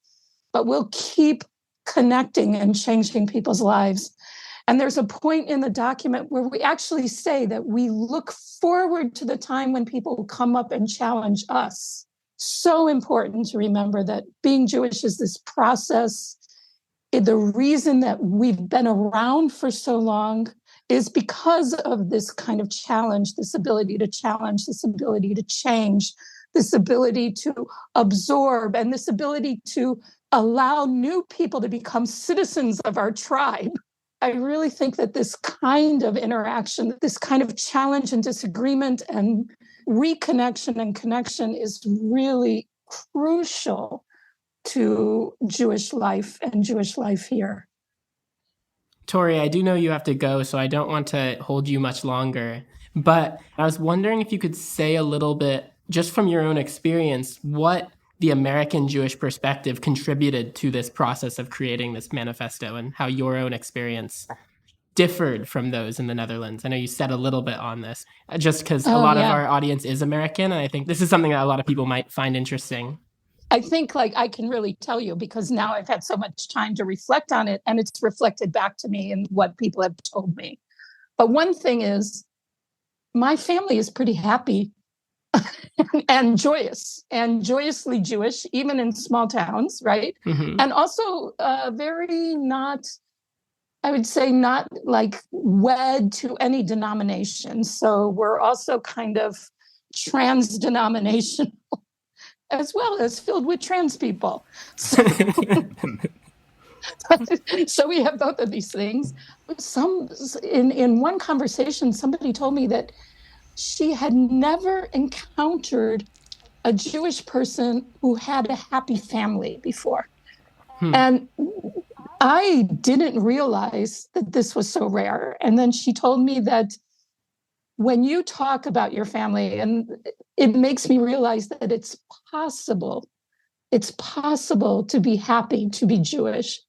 but we'll keep connecting and changing people's lives. And there's a point in the document where we actually say that we look forward to the time when people will come up and challenge us. So important to remember that being Jewish is this process. The reason that we've been around for so long is because of this kind of challenge, this ability to challenge, this ability to change, this ability to absorb, and this ability to allow new people to become citizens of our tribe. I really think that this kind of interaction, this kind of challenge and disagreement and reconnection and connection is really crucial to Jewish life and Jewish life here. Tori, I do know you have to go, so I don't want to hold you much longer. But I was wondering if you could say a little bit, just from your own experience, what the American Jewish perspective contributed to this process of creating this manifesto and how your own experience differed from those in the Netherlands. I know you said a little bit on this, just because a lot of our audience is American, and I think this is something that a lot of people might find interesting. I think I can really tell you because now I've had so much time to reflect on it, and it's reflected back to me in what people have told me. But one thing is, my family is pretty happy and joyous and joyously Jewish, even in small towns, right? Mm-hmm. And also very not, I would say, not like wed to any denomination. So we're also kind of trans-denominational as well as filled with trans people. So, so we have both of these things. In one conversation, somebody told me that she had never encountered a Jewish person who had a happy family before. And I didn't realize that this was so rare. And then she told me that when you talk about your family, and it makes me realize that it's possible to be happy, to be Jewish,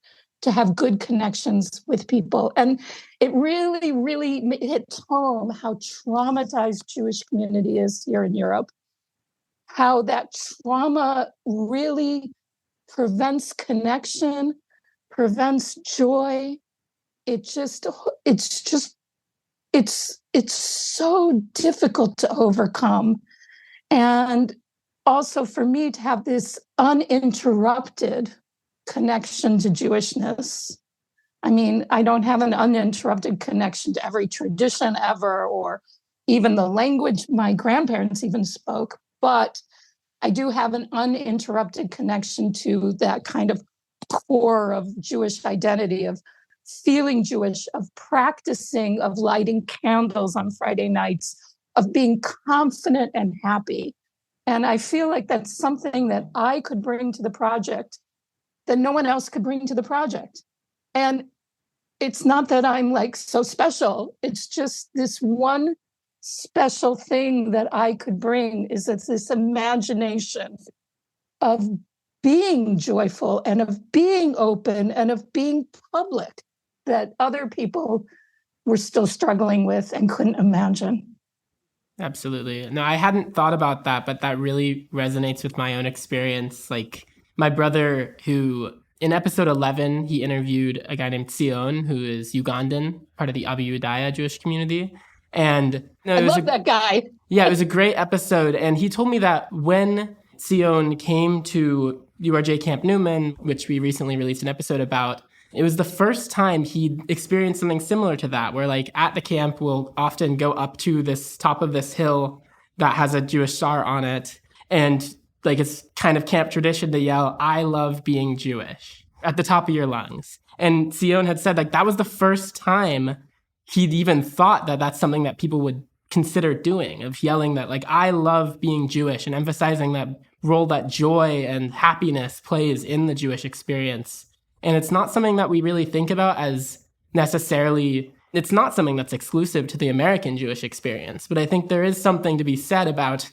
to have good connections with people. And it really, really hit home how traumatized Jewish community is here in Europe, how that trauma really prevents connection, prevents joy. It's so difficult to overcome. And also for me to have this uninterrupted connection to Jewishness. I mean, I don't have an uninterrupted connection to every tradition ever, or even the language my grandparents even spoke, but I do have an uninterrupted connection to that kind of core of Jewish identity, of feeling Jewish, of practicing, of lighting candles on Friday nights, of being confident and happy. And I feel like that's something that I could bring to the project that no one else could bring to the project. And it's not that I'm like so special. It's just this one special thing that I could bring is that this imagination of being joyful and of being open and of being public that other people were still struggling with and couldn't imagine. Absolutely. No, I hadn't thought about that, but that really resonates with my own experience. Like my brother, who in episode 11, he interviewed a guy named Sion, who is Ugandan, part of the Abu Udaya Jewish community. And I love that guy. Yeah, it was a great episode. And he told me that when Sion came to URJ Camp Newman, which we recently released an episode about, it was the first time he experienced something similar to that, where like at the camp, we'll often go up to this top of this hill that has a Jewish star on it. And like it's kind of camp tradition to yell, "I love being Jewish," at the top of your lungs. And Sion had said like that was the first time he'd even thought that that's something that people would consider doing, of yelling that like, "I love being Jewish," and emphasizing that role that joy and happiness plays in the Jewish experience. And it's not something that we really think about as necessarily, it's not something that's exclusive to the American Jewish experience, but I think there is something to be said about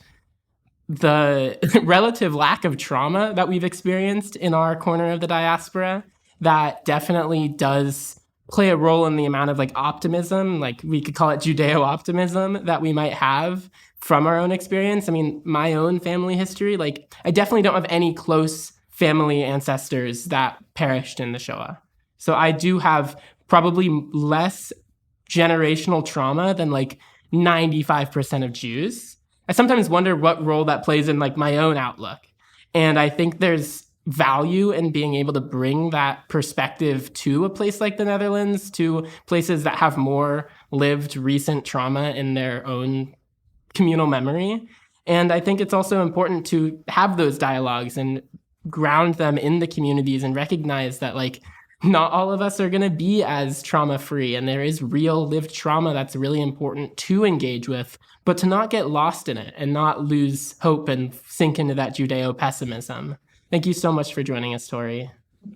the relative lack of trauma that we've experienced in our corner of the diaspora that definitely does play a role in the amount of like optimism, like we could call it Judeo-optimism, that we might have from our own experience. I mean, my own family history, like I definitely don't have any close family ancestors that perished in the Shoah. So I do have probably less generational trauma than like 95% of Jews. I sometimes wonder what role that plays in like my own outlook. And I think there's value in being able to bring that perspective to a place like the Netherlands, to places that have more lived recent trauma in their own communal memory. And I think it's also important to have those dialogues and ground them in the communities and recognize that like not all of us are going to be as trauma-free, and there is real lived trauma that's really important to engage with, but to not get lost in it and not lose hope and sink into that Judeo-pessimism. Thank you so much for joining us, Tori.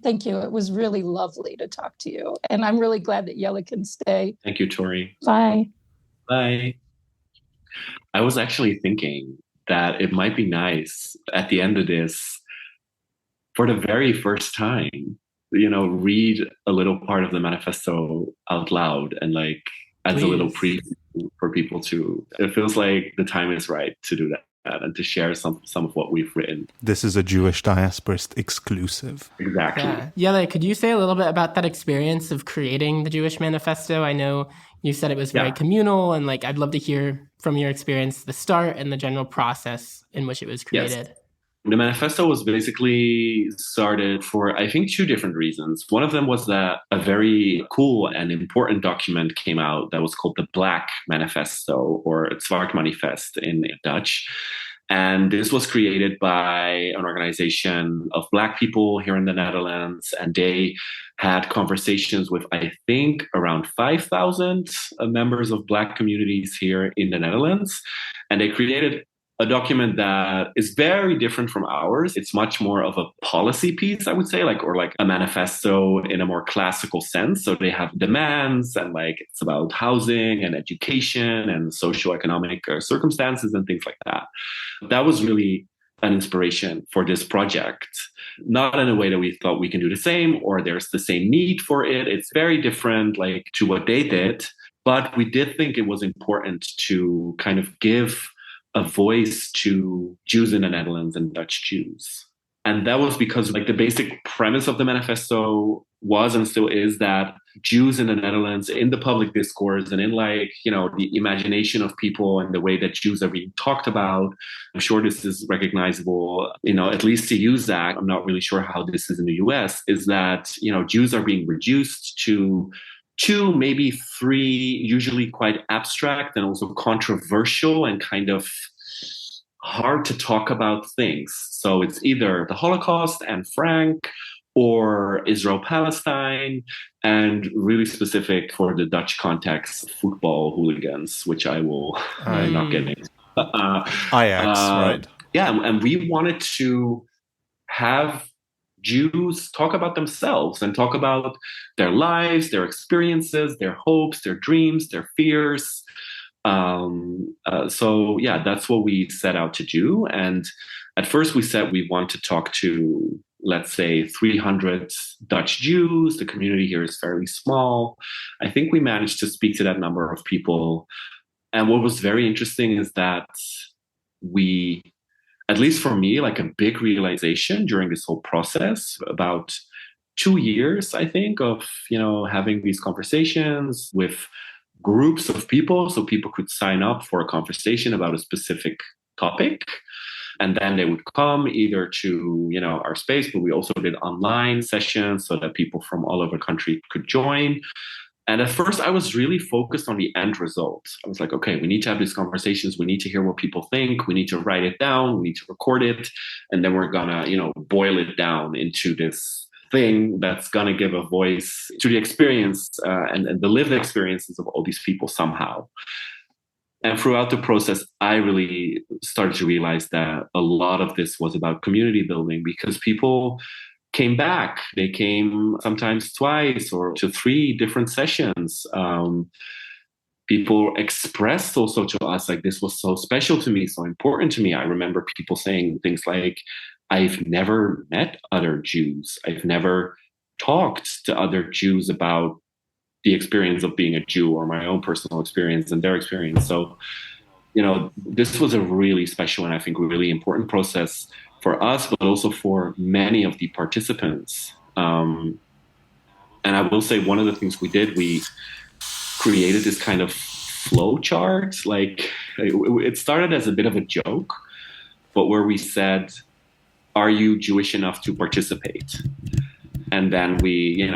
Thank you. It was really lovely to talk to you. And I'm really glad that Jelle can stay. Thank you, Tori. Bye. Bye. I was actually thinking that it might be nice at the end of this, for the very first time, read a little part of the manifesto out loud and like as Please. A little preview for people to, it feels like the time is right to do that and to share some of what we've written. This is a Jewish diasporist exclusive. Exactly. Yeah. Jelle, could you say a little bit about that experience of creating the Jewish Manifesto? I know you said it was very communal, and like I'd love to hear from your experience the start and the general process in which it was created. Yes. The manifesto was basically started for, I think, two different reasons. One of them was that a very cool and important document came out that was called the Black Manifesto, or het Zwart Manifest in Dutch. And this was created by an organization of Black people here in the Netherlands. And they had conversations with, I think, around 5,000 members of Black communities here in the Netherlands. And they created a document that is very different from ours. It's much more of a policy piece, I would say, or a manifesto in a more classical sense. So they have demands, and it's about housing and education and socioeconomic circumstances and things like that. That was really an inspiration for this project. Not in a way that we thought we can do the same or there's the same need for it. It's very different to what they did. But we did think it was important to kind of give a voice to Jews in the Netherlands and Dutch Jews. And that was because the basic premise of the manifesto was and still is that Jews in the Netherlands, in the public discourse and in the imagination of people and the way that Jews are being talked about, I'm sure this is recognizable, at least to use that. I'm not really sure how this is in the US, is that, Jews are being reduced to two, maybe three, usually quite abstract and also controversial and kind of hard to talk about things. So it's either the Holocaust and Frank, or Israel-Palestine, and really specific for the Dutch context, football hooligans, which I will not get into. Ajax, right? Yeah, and we wanted to have Jews talk about themselves and talk about their lives, their experiences, their hopes, their dreams, their fears. So that's what we set out to do. And at first we said we want to talk to, let's say, 300 Dutch Jews. The community here is fairly small. I think we managed to speak to that number of people. And what was very interesting is that we, at least for me, a big realization during this whole process, about 2 years, I think, of, having these conversations with groups of people. So people could sign up for a conversation about a specific topic. And then they would come either to, our space, but we also did online sessions so that people from all over the country could join. And at first, I was really focused on the end result. I was like, okay, we need to have these conversations. We need to hear what people think. We need to write it down. We need to record it. And then we're going to, boil it down into this thing that's going to give a voice to the experience and the lived experiences of all these people somehow. And throughout the process, I really started to realize that a lot of this was about community building, because people came back. They came sometimes twice or to 3 different sessions. People expressed also to us, like, this was so special to me, so important to me. I remember people saying things like, I've never met other Jews. I've never talked to other Jews about the experience of being a Jew, or my own personal experience and their experience. So, this was a really special and I think really important process for us, but also for many of the participants. And I will say, one of the things we did, we created this kind of flow chart. Like, it started as a bit of a joke, but where we said, are you Jewish enough to participate? And then we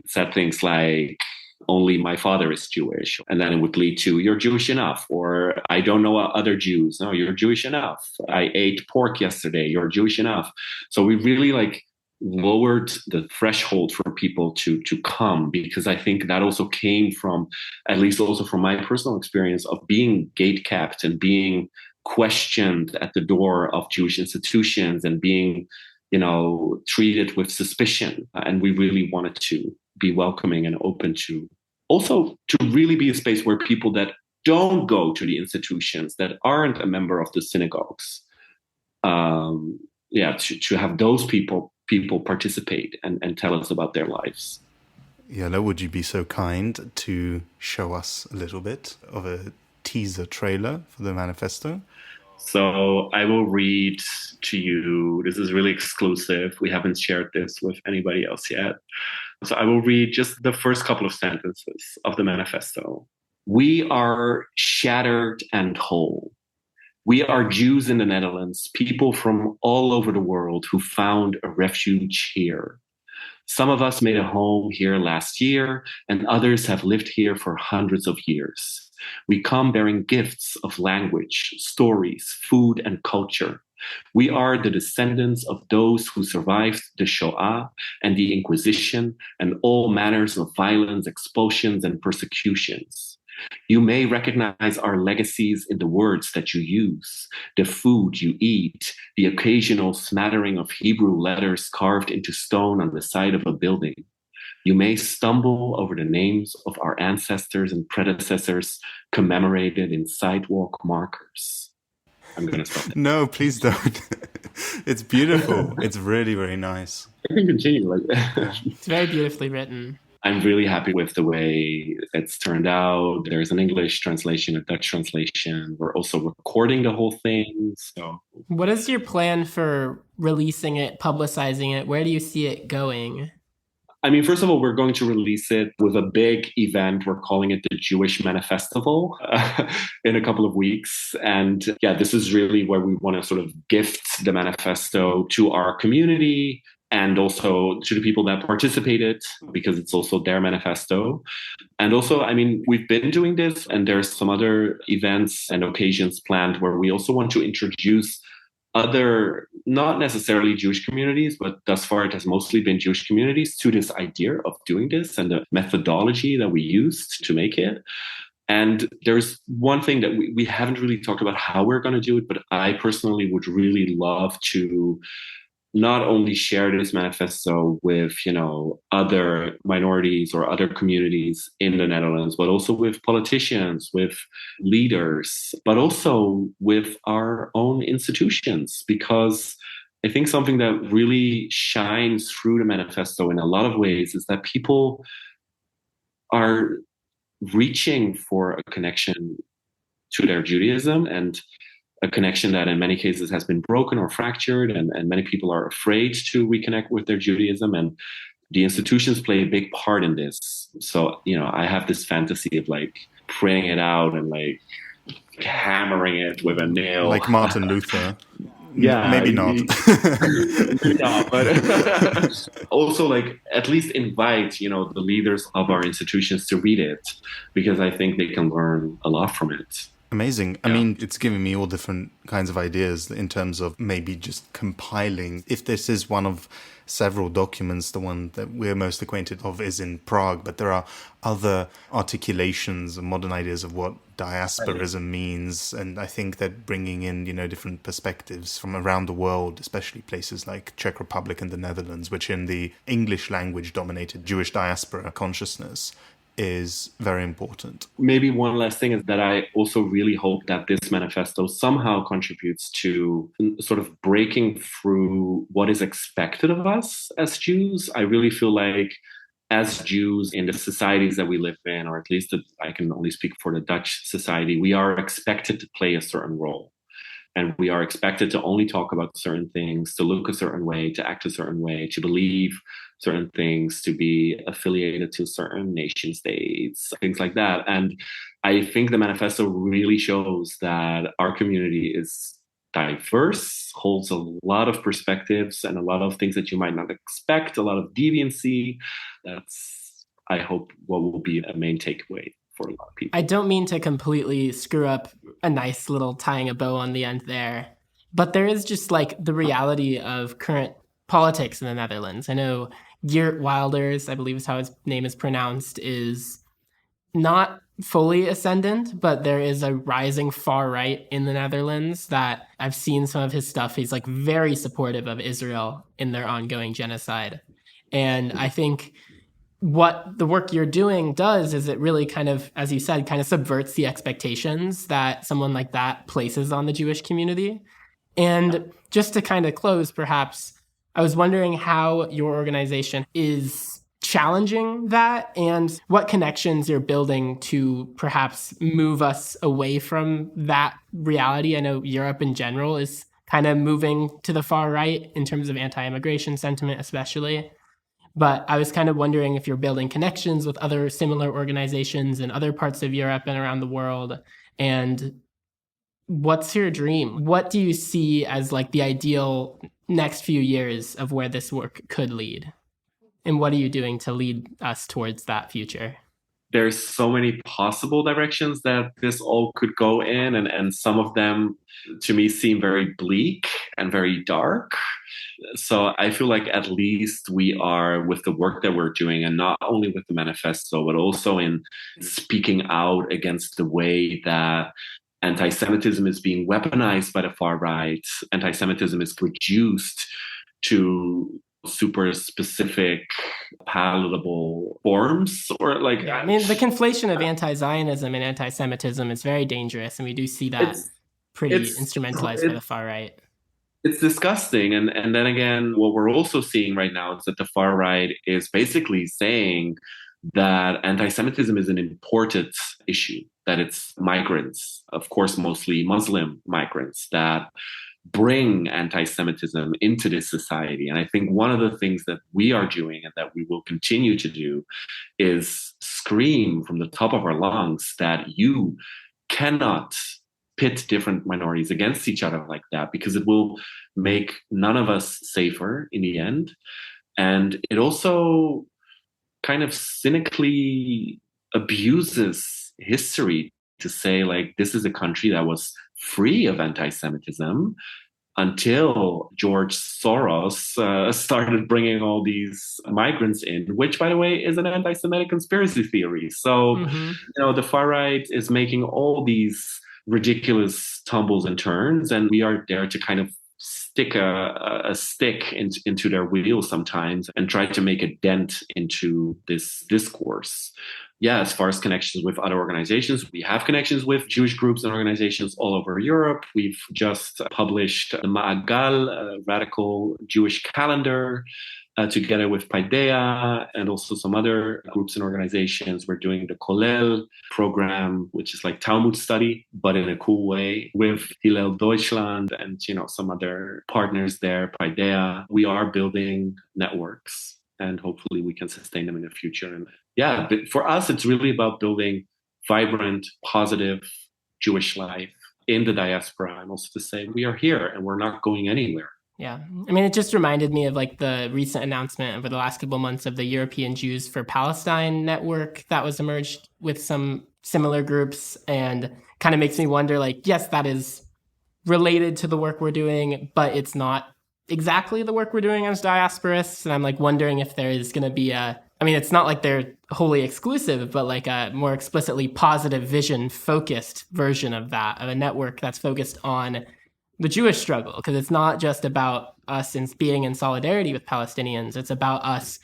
said things like, only my father is Jewish. And then it would lead to, you're Jewish enough. Or, I don't know other Jews. No, you're Jewish enough. I ate pork yesterday. You're Jewish enough. So we really lowered the threshold for people to come, because I think that also came from, at least also from my personal experience of being gatekept and being questioned at the door of Jewish institutions and being treated with suspicion. And we really wanted to be welcoming and open to also to really be a space where people that don't go to the institutions, that aren't a member of the synagogues, to have those people participate and tell us about their lives. Jelle, would you be so kind to show us a little bit of a teaser trailer for the manifesto? So I will read to you. This is really exclusive. We haven't shared this with anybody else yet. So I will read just the first couple of sentences of the manifesto. We are shattered and whole. We are Jews in the Netherlands, people from all over the world who found a refuge here. Some of us made a home here last year, and others have lived here for hundreds of years. We come bearing gifts of language, stories, food, and culture. We are the descendants of those who survived the Shoah and the Inquisition and all manners of violence, expulsions, and persecutions. You may recognize our legacies in the words that you use, the food you eat, the occasional smattering of Hebrew letters carved into stone on the side of a building. You may stumble over the names of our ancestors and predecessors commemorated in sidewalk markers. I'm going to stop. No, please don't. It's beautiful. It's really, very nice. I can continue. It's very beautifully written. I'm really happy with the way it's turned out. There's an English translation, a Dutch translation. We're also recording the whole thing. So, what is your plan for releasing it, publicizing it? Where do you see it going? I mean, first of all, we're going to release it with a big event. We're calling it the Jewish Manifestival in a couple of weeks. And this is really where we want to sort of gift the manifesto to our community and also to the people that participated, because it's also their manifesto. And also, I mean, we've been doing this, and there's some other events and occasions planned where we also want to introduce other, not necessarily Jewish communities, but thus far it has mostly been Jewish communities, to this idea of doing this and the methodology that we used to make it. And there's one thing that we haven't really talked about how we're going to do it, but I personally would really love to not only share this manifesto with, other minorities or other communities in the Netherlands, but also with politicians, with leaders, but also with our own institutions. Because I think something that really shines through the manifesto in a lot of ways is that people are reaching for a connection to their Judaism, and a connection that in many cases has been broken or fractured, and many people are afraid to reconnect with their Judaism, and the institutions play a big part in this. So, I have this fantasy of praying it out and hammering it with a nail. Like Martin Luther. Maybe not. Maybe not, but also like at least invite, the leaders of our institutions to read it, because I think they can learn a lot from it. Amazing. I mean, it's giving me all different kinds of ideas in terms of maybe just compiling. If this is one of several documents, the one that we're most acquainted of is in Prague, but there are other articulations and modern ideas of what diasporism means. And I think that bringing in, different perspectives from around the world, especially places like Czech Republic and the Netherlands, which in the English language dominated Jewish diaspora consciousness, is very important. Maybe one last thing is that I also really hope that this manifesto somehow contributes to sort of breaking through what is expected of us as Jews. I really feel like as Jews in the societies that we live in, or at least I can only speak for the Dutch society, we are expected to play a certain role. And we are expected to only talk about certain things, to look a certain way, to act a certain way, to believe certain things, to be affiliated to certain nation states, things like that. And I think the manifesto really shows that our community is diverse, holds a lot of perspectives and a lot of things that you might not expect, a lot of deviancy. That's, I hope, what will be a main takeaway for a lot of people. I don't mean to completely screw up a nice little tying a bow on the end there, but there is just like the reality of current politics in the Netherlands. I know Geert Wilders, I believe is how his name is pronounced, is not fully ascendant, but there is a rising far right in the Netherlands that I've seen some of his stuff. He's like very supportive of Israel in their ongoing genocide. And I think what the work you're doing does is it really kind of, as you said, kind of subverts the expectations that someone like that places on the Jewish community. And just to kind of close, perhaps, I was wondering how your organization is challenging that and what connections you're building to perhaps move us away from that reality. I know Europe in general is kind of moving to the far right in terms of anti-immigration sentiment, especially. But I was kind of wondering if you're building connections with other similar organizations in other parts of Europe and around the world. And what's your dream? What do you see as like the ideal next few years of where this work could lead? And what are you doing to lead us towards that future? There's so many possible directions that this all could go in, and some of them to me seem very bleak and very dark. So I feel like at least we are, with the work that we're doing, and not only with the manifesto, but also in speaking out against the way that anti-Semitism is being weaponized by the far right. Anti-Semitism is reduced to super specific, palatable forms, or like... Yeah, I mean, the conflation of anti-Zionism and anti-Semitism is very dangerous, and we do see that pretty instrumentalized by the far right. It's disgusting. And then again, what we're also seeing right now is that the far right is basically saying that anti-Semitism is an imported issue, that it's migrants, of course, mostly Muslim migrants, that bring anti-Semitism into this society. And I think one of the things that we are doing and that we will continue to do is scream from the top of our lungs that you cannot pit different minorities against each other like that, because it will make none of us safer in the end. And it also kind of cynically abuses history to say, like, this is a country that was free of anti-Semitism until George Soros started bringing all these migrants in, which, by the way, is an anti-Semitic conspiracy theory. So, the far right is making all these ridiculous tumbles and turns, and we are there to kind of stick a stick into their wheel sometimes and try to make a dent into this discourse. Yeah, as far as connections with other organizations, we have connections with Jewish groups and organizations all over Europe. We've just published the Ma'agal, a radical Jewish calendar, together with Paideia and also some other groups and organizations. We're doing the Kollel program, which is like Talmud study, but in a cool way, with Hillel Deutschland and some other partners there, Paideia. We are building networks, and hopefully we can sustain them in the future. And for us, it's really about building vibrant, positive Jewish life in the diaspora, and also to say we are here and we're not going anywhere. Yeah. I mean, it just reminded me of like the recent announcement over the last couple of months of the European Jews for Palestine network that was emerged with some similar groups, and kind of makes me wonder, like, yes, that is related to the work we're doing, but it's not exactly the work we're doing as diasporists. And I'm like wondering if there is going to be it's not like they're wholly exclusive, but like a more explicitly positive vision focused version of that, of a network that's focused on the Jewish struggle, because it's not just about us being in solidarity with Palestinians. It's about us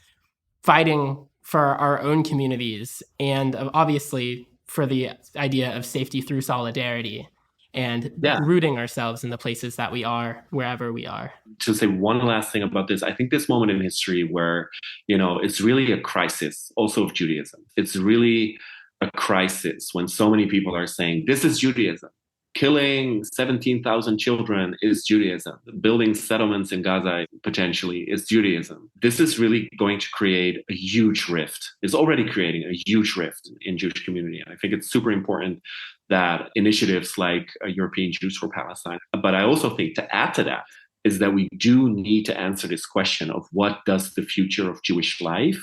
fighting for our own communities, and obviously for the idea of safety through solidarity, and rooting ourselves in the places that we are, wherever we are. To say one last thing about this, I think this moment in history where, it's really a crisis also of Judaism. It's really a crisis when so many people are saying, this is Judaism. Killing 17,000 children is Judaism. Building settlements in Gaza potentially is Judaism. This is really going to create a huge rift. It's already creating a huge rift in Jewish community. And I think it's super important that initiatives like European Jews for Palestine, but I also think to add to that is that we do need to answer this question of what does the future of Jewish life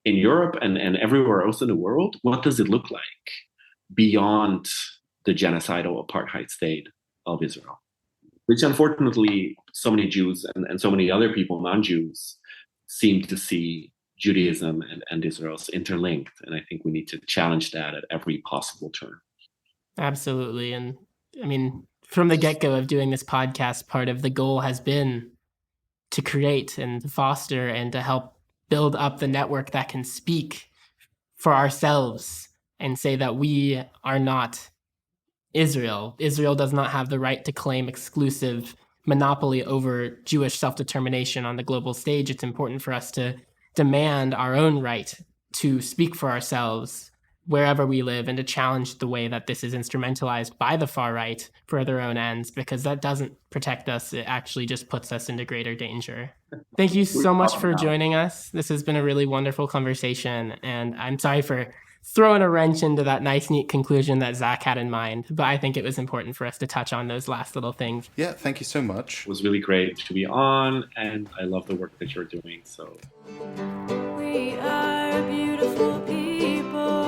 in Europe and everywhere else in the world, what does it look like beyond the genocidal apartheid state of Israel, which unfortunately so many Jews and so many other people, non-Jews, seem to see Judaism and Israel as interlinked. And I think we need to challenge that at every possible turn. Absolutely. And I mean, from the get-go of doing this podcast, part of the goal has been to create and to foster and to help build up the network that can speak for ourselves and say that we are not Israel. Israel does not have the right to claim exclusive monopoly over Jewish self-determination on the global stage. It's important for us to demand our own right to speak for ourselves wherever we live, and to challenge the way that this is instrumentalized by the far right for their own ends, because that doesn't protect us. It actually just puts us into greater danger. Thank you so much for joining us. This has been a really wonderful conversation, and I'm sorry for throwing a wrench into that nice, neat conclusion that Zach had in mind, but I think it was important for us to touch on those last little things. Yeah, thank you so much. It was really great to be on, and I love the work that you're doing. So We are beautiful people.